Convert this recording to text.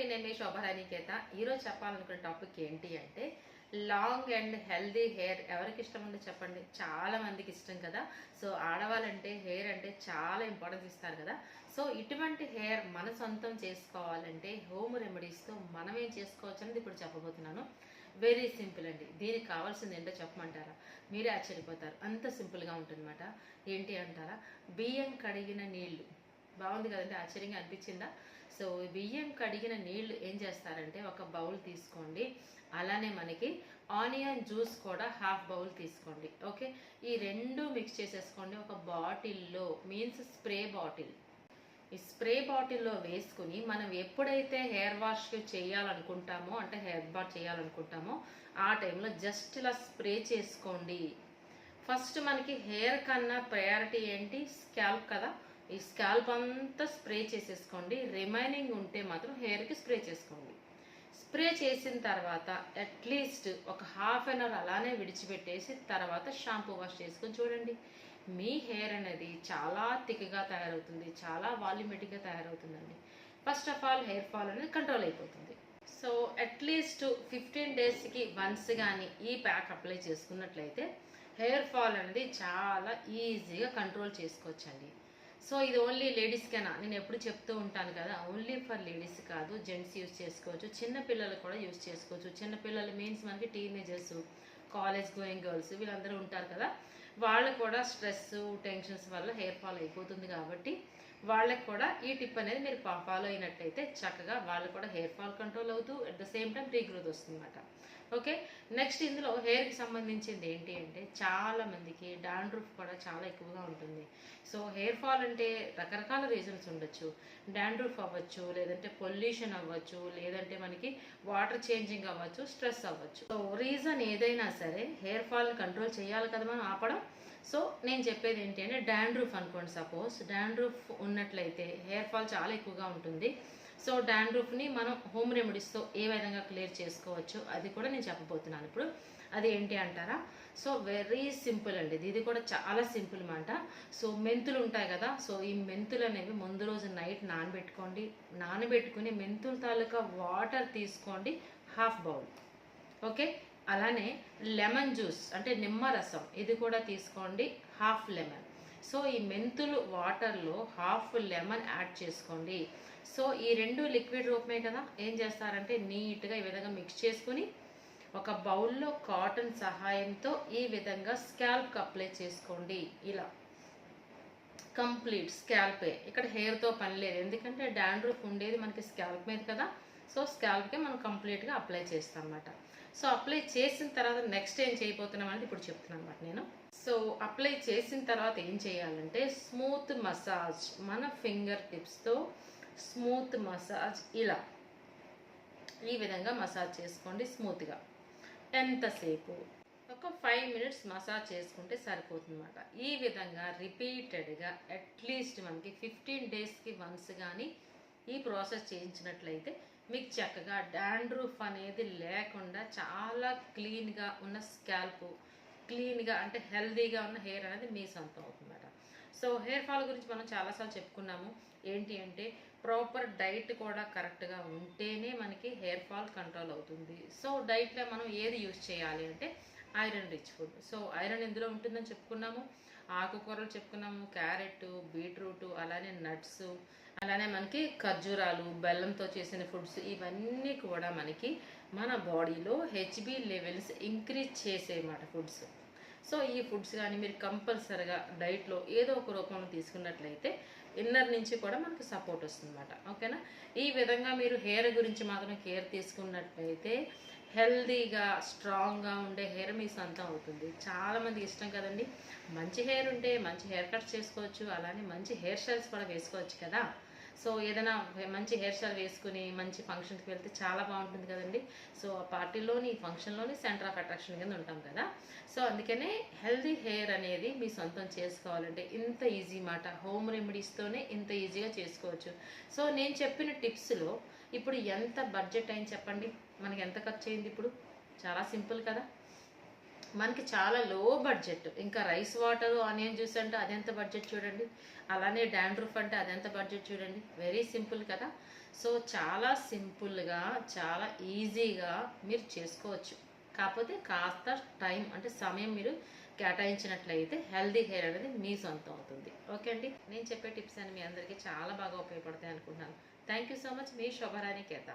అండి, నేను మీ శోభారాణికేత. ఈరోజు చెప్పాలనుకున్న టాపిక్ ఏంటి అంటే లాంగ్ అండ్ హెల్దీ హెయిర్ ఎవరికి ఇష్టం ఉందో చెప్పండి. చాలా మందికి ఇష్టం కదా. సో ఆడవాళ్ళంటే హెయిర్ అంటే చాలా ఇంపార్టెన్స్ ఇస్తారు కదా. సో ఇటువంటి హెయిర్ మన సొంతం చేసుకోవాలంటే హోమ్ రెమెడీస్తో మనం ఏం చేసుకోవచ్చు అనేది ఇప్పుడు చెప్పబోతున్నాను. వెరీ సింపుల్ అండి. దీనికి కావాల్సింది ఏంటో చెప్పమంటారా? మీరే ఆశ్చర్యపోతారు, అంత సింపుల్గా ఉంటుందన్నమాట. ఏంటి అంటారా? బియ్యం కడిగిన నీళ్లు. బాగుంది కదండి, ఆశ్చర్యంగా అనిపించిందా? సో బియ్యం కడిగిన నీళ్లు ఏం చేస్తారంటే ఒక బౌల్ తీసుకోండి. అలానే మనకి ఆనియన్ జ్యూస్ కూడా హాఫ్ బౌల్ తీసుకోండి. ఓకే, ఈ రెండు మిక్స్ చేసేసుకోండి ఒక బాటిల్లో, మీన్స్ స్ప్రే బాటిల్. ఈ స్ప్రే బాటిల్లో వేసుకుని మనం ఎప్పుడైతే హెయిర్ వాష్ చేయాలనుకుంటామో, అంటే హెయిర్ బాత్ చేయాలనుకుంటామో ఆ టైంలో జస్ట్ ఇలా స్ప్రే చేసుకోండి. ఫస్ట్ మనకి హెయిర్ కన్నా ప్రయారిటీ ఏంటి? స్కాల్ప్ కదా. ఈ స్కాల్ప్ అంతా స్ప్రే చేసేసుకోండి. రిమైనింగ్ ఉంటే మాత్రం హెయిర్కి స్ప్రే చేసుకోండి. స్ప్రే చేసిన తర్వాత అట్లీస్ట్ ఒక హాఫ్ అన్ అవర్ అలానే విడిచిపెట్టేసి తర్వాత షాంపూ వాష్ చేసుకొని చూడండి. మీ హెయిర్ అనేది చాలా థిక్గా తయారవుతుంది, చాలా వాల్యూమెటిక్గా తయారవుతుందండి. First of all hair fall అనేది కంట్రోల్ అయిపోతుంది. సో అట్లీస్ట్ 15 డేస్కి వన్స్ కానీ ఈ ప్యాక్ అప్లై చేసుకున్నట్లయితే హెయిర్ ఫాల్ అనేది చాలా ఈజీగా కంట్రోల్ చేసుకోవచ్చండి. సో ఇది ఓన్లీ లేడీస్కేనా? నేను ఎప్పుడు చెప్తూ ఉంటాను కదా, ఓన్లీ ఫర్ లేడీస్ కాదు, జెంట్స్ యూస్ చేసుకోవచ్చు, చిన్న పిల్లలు కూడా యూస్ చేసుకోవచ్చు. చిన్న పిల్లలు మీన్స్ మనకి టీనేజర్స్, కాలేజ్ గోయింగ్ గర్ల్స్ వీళ్ళందరూ ఉంటారు కదా, వాళ్ళు కూడా స్ట్రెస్ టెన్షన్స్ వల్ల హెయిర్ ఫాల్ అయిపోతుంది. కాబట్టి వాళ్ళకి కూడా ఈ టిప్ అనేది మీరు ఫాలో అయినట్టయితే చక్కగా వాళ్ళు కూడా హెయిర్ ఫాల్ కంట్రోల్ అవుతూ at the same time regrowth వస్తుంది అన్నమాట. ఓకే, నెక్స్ట్ ఇందులో హెయిర్కి సంబంధించింది ఏంటి అంటే చాలా మందికి డాండ్రఫ్ కూడా చాలా ఎక్కువగా ఉంటుంది. సో హెయిర్ ఫాల్ అంటే రకరకాల రీజన్స్ ఉండొచ్చు. డాండ్రఫ్ అవ్వచ్చు, లేదంటే పొల్యూషన్ అవ్వచ్చు, లేదంటే మనకి వాటర్ చేంజింగ్ అవ్వచ్చు, స్ట్రెస్ అవ్వచ్చు. సో రీజన్ ఏదైనా సరే హెయిర్ ఫాల్ని కంట్రోల్ చేయాలి కదా మనం, ఆపడం. సో నేను చెప్పేది ఏంటి అంటే డాండ్రఫ్ అనుకోండి. సపోజ్ డాండ్రఫ్ ఉన్నట్లయితే హెయిర్ ఫాల్ చాలా ఎక్కువగా ఉంటుంది. సో డాండ్రఫ్ని మనం హోమ్ రెమెడీస్తో ఏ విధంగా క్లియర్ చేసుకోవచ్చు అది కూడా నేను చెప్పబోతున్నాను ఇప్పుడు. అది ఏంటి అంటారా? సో వెరీ సింపుల్ అండి, ఇది కూడా చాలా సింపుల్ మాట. సో మెంతులు ఉంటాయి కదా, సో ఈ మెంతులు అనేవి ముందు రోజు నైట్ నానబెట్టుకోండి. నానబెట్టుకుని మెంతుల తాలూకా వాటర్ తీసుకోండి హాఫ్ బౌల్. ఓకే, అలానే లెమన్ జ్యూస్ అంటే నిమ్మరసం ఇది కూడా తీసుకోండి హాఫ్ లెమన్. సో ఈ మెంతులు వాటర్లో హాఫ్ లెమన్ యాడ్ చేసుకోండి. సో ఈ రెండు లిక్విడ్ రూపమే కదా, ఏం చేస్తారంటే నీట్గా ఈ విధంగా మిక్స్ చేసుకుని ఒక బౌల్లో కాటన్ సహాయంతో ఈ విధంగా స్కాల్ప్కి అప్లై చేసుకోండి. ఇలా కంప్లీట్ స్కాల్పే, ఇక్కడ హెయిర్తో పని లేదు, ఎందుకంటే డాండ్రఫ్ ఉండేది మనకి స్కాల్ప్ మీద కదా. సో స్కాల్ప్కే మనం కంప్లీట్గా అప్లై చేస్తాం అన్నమాట. సో అప్లై చేసిన తర్వాత నెక్స్ట్ ఏం చేయబోతున్నాం అనేది ఇప్పుడు చెప్తున్నాను అన్నమాట నేను. సో అప్లై చేసిన తర్వాత ఏం చేయాలంటే స్మూత్ మసాజ్, మన ఫింగర్ టిప్స్తో స్మూత్ మసాజ్, ఇలా ఈ విధంగా మసాజ్ చేసుకోండి స్మూత్గా. ఎంతసేపు? ఒక 5 మినిట్స్ మసాజ్ చేసుకుంటే సరిపోతుంది అన్నమాట. ఈ విధంగా రిపీటెడ్గా అట్లీస్ట్ మనకి 15 డేస్కి వన్స్ కానీ ఈ ప్రాసెస్ చేయించినట్లయితే మీకు చక్కగా డాండ్రఫ్ అనేది లేకుండా చాలా క్లీన్గా ఉన్న స్కాల్ప్, క్లీన్గా అంటే హెల్దీగా ఉన్న హెయిర్ అనేది మీ సొంతం అవుతుందన్నమాట. సో హెయిర్ ఫాల్ గురించి మనం చాలాసార్లు చెప్పుకున్నాము. ఏంటి అంటే ప్రాపర్ డైట్ కూడా కరెక్ట్గా ఉంటేనే మనకి హెయిర్ ఫాల్ కంట్రోల్ అవుతుంది. సో డైట్లో మనం ఏది యూజ్ చేయాలి అంటే iron rich food. So iron ఎందులో ఉంటుందని చెప్పుకున్నాము, ఆకుకూరలు చెప్పుకున్నాము, క్యారెట్, బీట్రూట్, అలానే నట్స్, అలానే మనకి ఖర్జూరాలు, బెల్లంతో చేసిన ఫుడ్స్, ఇవన్నీ కూడా మనకి మన బాడీలో హెచ్బి లెవెల్స్ ఇంక్రీజ్ చేసేమాట ఫుడ్స్. సో ఈ ఫుడ్స్ కానీ మీరు కంపల్సరిగా డైట్లో ఏదో ఒక రూపంలో తీసుకున్నట్లయితే ఇన్నర్ నుంచి కూడా మనకి సపోర్ట్ వస్తుందన్నమాట. ఓకేనా? ఈ విధంగా మీరు హెయిర్ గురించి మాత్రం కేర్ తీసుకున్నట్లయితే హెల్దీగా స్ట్రాంగ్గా ఉండే హెయిర్ మీ సొంతం అవుతుంది. చాలామందికి ఇష్టం కదండి, మంచి హెయిర్ ఉంటే మంచి హెయిర్ కట్స్ చేసుకోవచ్చు, అలానే మంచి హెయిర్ స్టైల్స్ కూడా వేసుకోవచ్చు కదా. సో ఏదైనా మంచి హెయిర్ స్టైల్ వేసుకుని మంచి ఫంక్షన్కి వెళ్తే చాలా బాగుంటుంది కదండి. సో ఆ పార్టీలోని ఫంక్షన్లోని సెంటర్ ఆఫ్ అట్రాక్షన్ కింద ఉంటాం కదా. సో అందుకనే హెల్దీ హెయిర్ అనేది మీ సొంతం చేసుకోవాలంటే ఇంత ఈజీ మాట, హోమ్ రెమెడీస్తోనే ఇంత ఈజీగా చేసుకోవచ్చు. సో నేను చెప్పిన టిప్స్లో ఇప్పుడు ఎంత బడ్జెట్ అయింది చెప్పండి, మనకి ఎంత ఖర్చు అయింది? ఇప్పుడు చాలా సింపుల్ కదా, మనకి చాలా లో బడ్జెట్. ఇంకా రైస్ వాటర్, ఆనియన్ జ్యూస్ అంటే అదెంత బడ్జెట్ చూడండి, అలానే డాండ్రఫ్ అంటే అదెంత బడ్జెట్ చూడండి. వెరీ సింపుల్ కదా. సో చాలా సింపుల్గా, చాలా ఈజీగా మీరు చేసుకోవచ్చు. కాకపోతే కాస్త టైం అంటే సమయం మీరు కేటాయించినట్లయితే హెల్దీ హెయిర్ అనేది మీ సొంతం అవుతుంది. ఓకే అండి, నేను చెప్పే టిప్స్ అని మీ అందరికీ చాలా బాగా ఉపయోగపడతాయి అనుకుంటున్నాను. Thank you so much. మీ శోభరాణి కేత.